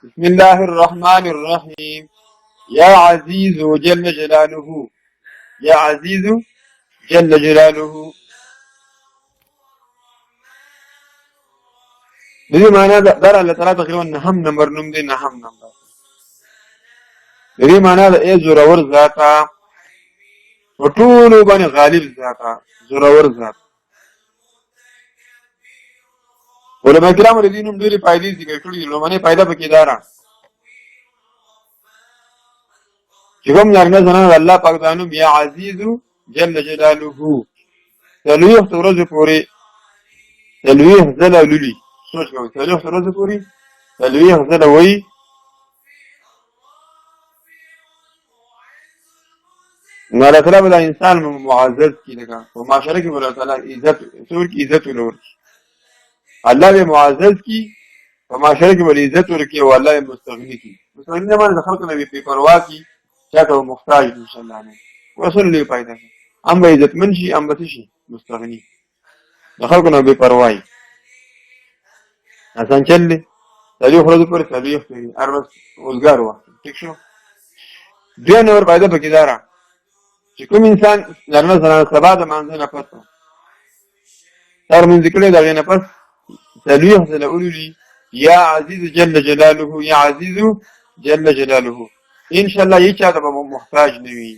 بسم الله الرحمن الرحيم. يا عزيز جل جلاله، يا عزيز جل جلاله. دې معنا در الله تعالی تقریبا نهم نمبر نوم دی، نهم نمبر. دې معنا د ای زورور ذاتا، په ټولو باندې غالب ذاتا، زورور ذات. علماء کرام د دې نوم ډېرې فائدې ذکر کړي دي. لومړنۍ فائده پکې دا ده چې کوم نارینه زنانه د الله پاک د نوم یا عزیز جل جلاله څلوېښت ورځې پورې څلوېښت ځله لولي. سوچ کوئ، څلوېښت ورځې پورې څلوېښت ځله وایي. نو الله تعالی به دا انسان معزز کړي، لکه په معاشره کې به الله تعالی عزت ورکړي، عزت ورکړي. الله به معزز کړي، په معاشره کې به عزت ورکړي، او الله به مستغني کړي. مستغني نه معنی د خلکو نه بې پروا کړي، چاته محتاج انشاءالله نه. رسول الله پیدا کړي، هم به عزتمن شي، هم به شي مستغني، د خلکو نه بې پروایي. آسان چل دی، څلوېښت ورځې پورې څلوېښت وي، هر ورځ روزګار واخلي. ټیک شو. دویم نمبر فایده پکې دا ده چې کوم انسان نارینه زنانه سبا د مانځه نه پس سر لمونځ کړی، د هغې نه پس څلوېښت ځله ولولي یا عزیز جل جلاله، یا عزیز جل جلاله. انشاءالله هیچ چا ته به محتاج نه وي،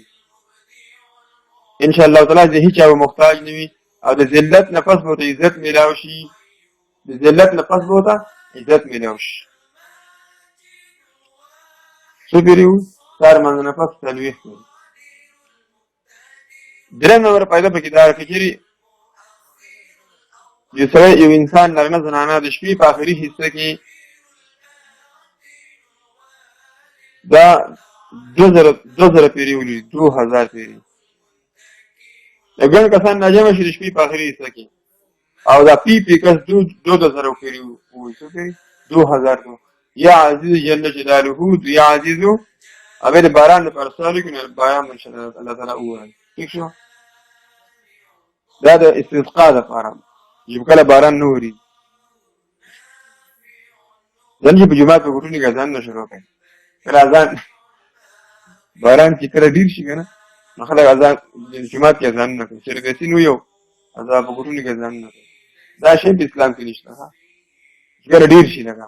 انشاءالله تعالی د هیچ چا به محتاج نه وي، او د ذلت نه پس به ورته عزت میلاو شي، د ذلت نه پس به ورته عزت میلاو شي. څو پېرې وو؟ سهار لمانځه نه پس څلوېښت وي. درېیم نمبر فایده پکې دا ده که چېرې یو سړی، یو انسان نارینه زنانه د شپې په آخري حصه کې دا 2000 پېرې ولولي، 2000 پېرې. ګڼ کسان ناجمع شي د شپې په آخري حصه کې، او دا پی کس 2000 پېرې ووایي. څو پېرې؟ 2000. یا عزیز جل جلاله، یا عزیزو. هغې د باران لپاره سوال وکړي، نو باران به انشاءالله الله تعالی ووایي. ٹھیک شو. دا د استسقا لپاره چې کله باران نه وري، ځان چې په جومات په ګوټونو کې اذان نه شروع کوي. کله اذان باران چې کله ډېر شي که نه، نو خلک اذان جومات کې اذان نه کوي. چېرې ګسین وي او اذان په ګوټونو کې اذان نه کوي. دا شی په اسلام کې نشته. چې کله ډېر شي لکه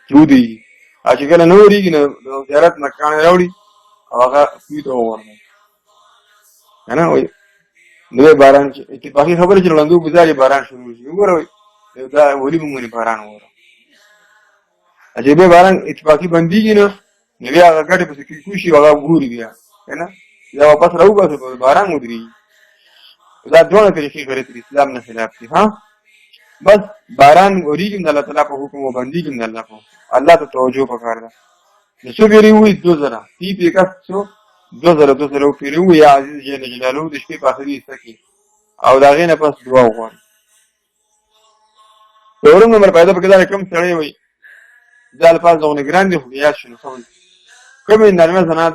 چې ودرېږي، او چې کله نه ورېږي نو د زیارت نه کاڼي راوړي او هغه سوي ته وغورځوي که نه. وایي نو باران چې اتفاقي خبره چې ړندو ګزاري باران شروع شي، وګوره وایي دا ولي موږ ونې باران وګوره. چې بیا باران اتفاقي بندېږي نو بیا هغه ګټې پسې کوي شي، هغه ګوري بیا که نه، بیا واپس راوباسو باران ودرېږي. دا دواړه طریقې غیر تر اسلام نه خلاف دي. بس باران ورېږي د الله تعالی په حکم او بندېږي د الله په حکم. الله ته توجه پکار ده. د څو پېرې ووایي؟ 2000. پی کس څو 2000 پېرې ووایي یا عزیز جل جلاله د شپې په آخري حصه کې، او د هغې نه پس دعا وغواړي. څلورم نمبر فایده پکې دا ده کوم سړی وایي دا الفاظ دغونه ګران دي، خو یاد شي نو ښه وایي. کومې نارینه زنانه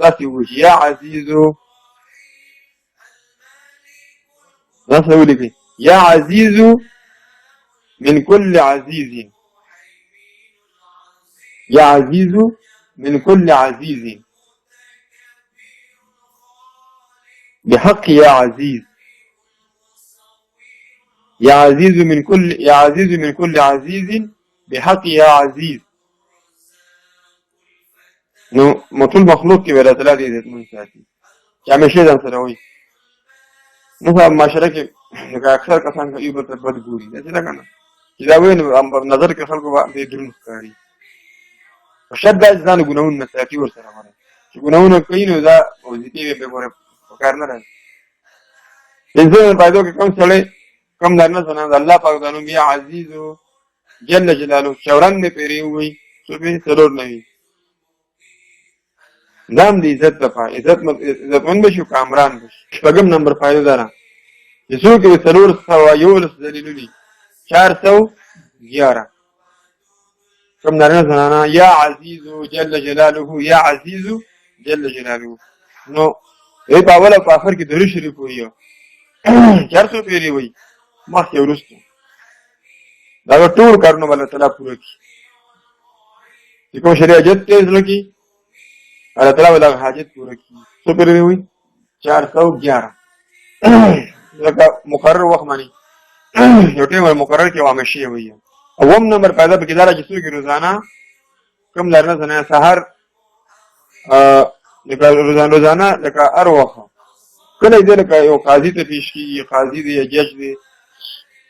داسې ووایي یا عزیزو، دا سره ولیکئ یا عزیزو من كل عزيز، يا عزيز من كل عزيز بحق يا عزيز، يا عزيز من كل عزيز بحق يا عزيز. نو مطلوب مخلوق کې الله تعالی دې عزتمن ساتي، چې همیشه ځان سره وایي. نو په معاشره کې اکثر کسان یو بل ته بد ګوري، داسې ده که نه، چې دا وایي نو په نظر کې خلکو باندې دروند ښکاري. په شرط دا چې ځان ګناهونه نه ساتي ورسره باندې، چې ګناهونه کوي نو دا وظیفې به پرې په کار نه راځي. پنځم فایدو کې کوم سړی کوم نارینه زنانه د الله پاک د نوم یا عزیزو جل جلاله 94 پېرې ووایي، څو پېرې؟ 4 نه وي. دا هم د عزت لپاره، عزتمند به شي او کامران به شي. شپږم نمبر فایده دا ده چې څوک یې 411 ځلې لولي، 411 کوم نارینه زنانه یا عزیزو جل جلاله، یا عزیزو جل جلاله. نو دوی په اول او په آخر کې درود شریف وایي، 400 پېرې وایي مخکې وروسته. دا به ټول کارونه به الله تعالی پوره کړي. چې کوم شریعت تیز لکی الله تعالی ولا حاجت پوره کی څو پرې وي 411 لکه مقرر وخت باندې یو ټیم مقرر کې وامه شي وي اوم نمبر پیدا پکې دارا چې څوک روزانه کم لرنه زنه سحر لکه روزانه لکه هر وخت کله دې لکه یو قاضي ته پیش کیږي قاضي دی یا جج دی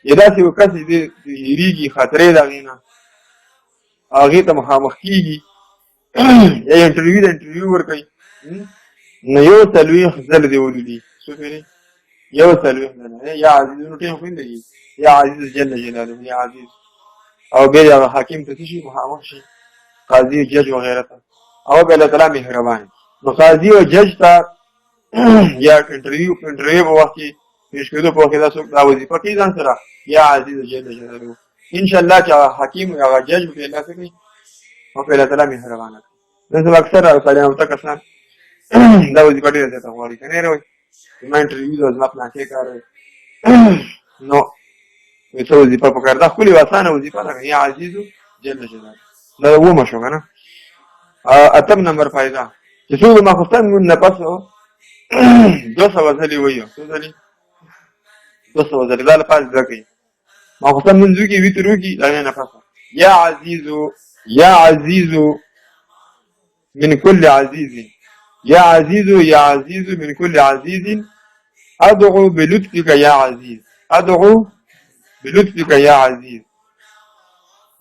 یدا چې وکړي دې هریږي خطرې دا غینا هغه ته مخامخ کیږي یا انټرویو ورکړي نو یو تلويخ زل دی ولدي څه کوي یو تلويخ نه یا عزیز نو ټیم خويندګي یا عزیز جل جلاله یا عزیز او بیا حاکم ته شي مخامخ شي قاضي جج وغیرہ ته او بل تعالی مهربان نو قاضي او جج ته یا انټرویو په وخت کې پیش کېدو په وخت دا څوک دا وظیفه کوي ځان سره یا عزیز جل جلاله ان شاء الله چې حاکم او جج په الله کوي او په تعالی مهربان دي نو اکثر کلیان ته کسان دا وظیفه ډیره ده غواړي کنه وروي ما انټرویو د ځما پلان کې کار نو څه وظیفه په کار دا خولي واسانه وظیفه ده یا عزیز جل جلاله دا و مشو کنه اتم نمبر فائدہ چې څو ما خصن من نفسه 200 وزلي ويو څه ځلي 200 وزلي دا لپاره ځکه ما خصن من ځکه ویترو کې دا نه نفسه يا عزيز من كل عزيز يا عزيز من كل عزيز أدعو بلطفك يا عزيز أدعو بلطفك يا عزيز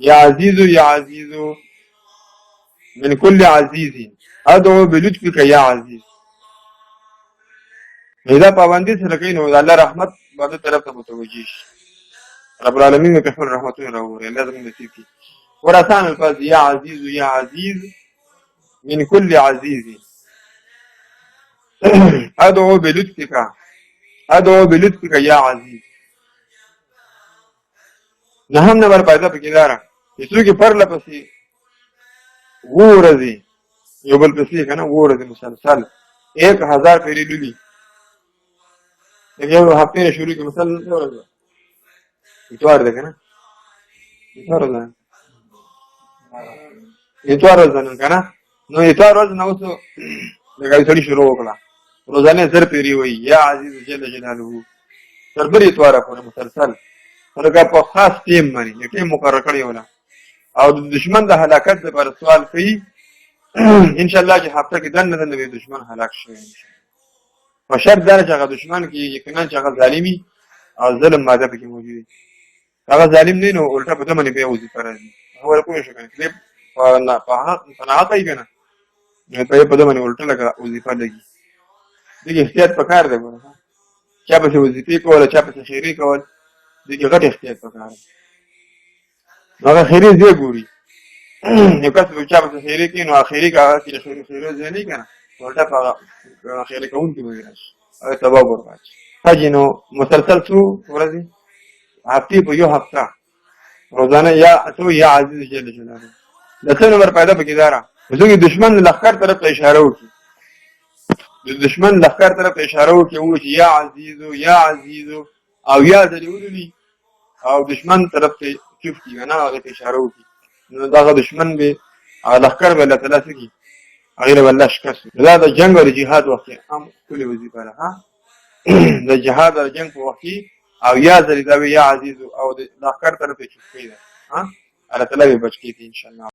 يا عزيز من كل عزيز أدعو بلطفك يا عزيز إذا پابندی سره کوي نو الله رحمت باندې طرف ته متوجي شي رب العالمین مې کفر رحمتونه راوړي الله زموږ نصیب کړي ورسان الفاظ يا عزيز من كل عزيز أدعو بلطفك يا عزيز نهم نمبر پیدا پکې دارا یسو کې پر لپسې ورځي یو بل پسې کنه ورځي مسلسل 1000 پیری لولي یو هفته شروع کې مسلسل ورځي اتوار ده کنه اتوار ده کنه نو اتوار ورځ نو څه لګای سړي شروع وکړه روزانه زر پیری وي یا عزیز جل جلاله تر بری اتوار په مسلسل ورګه په خاص ټیم باندې ټیم مقرر کړی ولا او د دشمن د هلاکت لپاره سوال کوي ان شاء الله چې هفته کې دنه د دشمن هلاک شي او شرط دا چې هغه دشمن کې یقینا چې هغه ظالمي او ظلم ماده پکې موجود دي هغه ظالم نه نو الټا په دمنه به وځي فرضي هو کوم شي کنه کلیپ په صنعت ای کنه نو په دمنه الټا لګا وظیفه لګي دغه احتیاط پکار دی ګوره چا په وظیفه کوله چا په خیری کول دغه غټ احتیاط پکار دی هغه خیری دی ګوري یو کس په چا په خیری کې نو اخیری کا چې خیری ځنی کنه ورته په خیری کوم کې وایي او تبا ورپاچ فجنو مسلسل څو ورځي هفته په یو هفته روزانه یا عزیز جل جلاله لته نمبر پیدا پکې دارا زه دشمن لخر طرف ته اشاره وکړي د دشمن لخر طرف ته اشاره وکړي او چې یا عزیز او یا ذلیلی او دشمن طرف ته چفتی نه هغه ته اشاره وکړي نو دا دشمن به لخر به الله تعالی سکی غیر والله شکست دا د جنگ او جهاد وخت هم کلی وظیفه ده ها د جهاد او جنگ په وخت او یا ذلیل یا عزیز او د لخر طرف ته چفتی ده ها الله تعالی به بچ کیږي ان شاء الله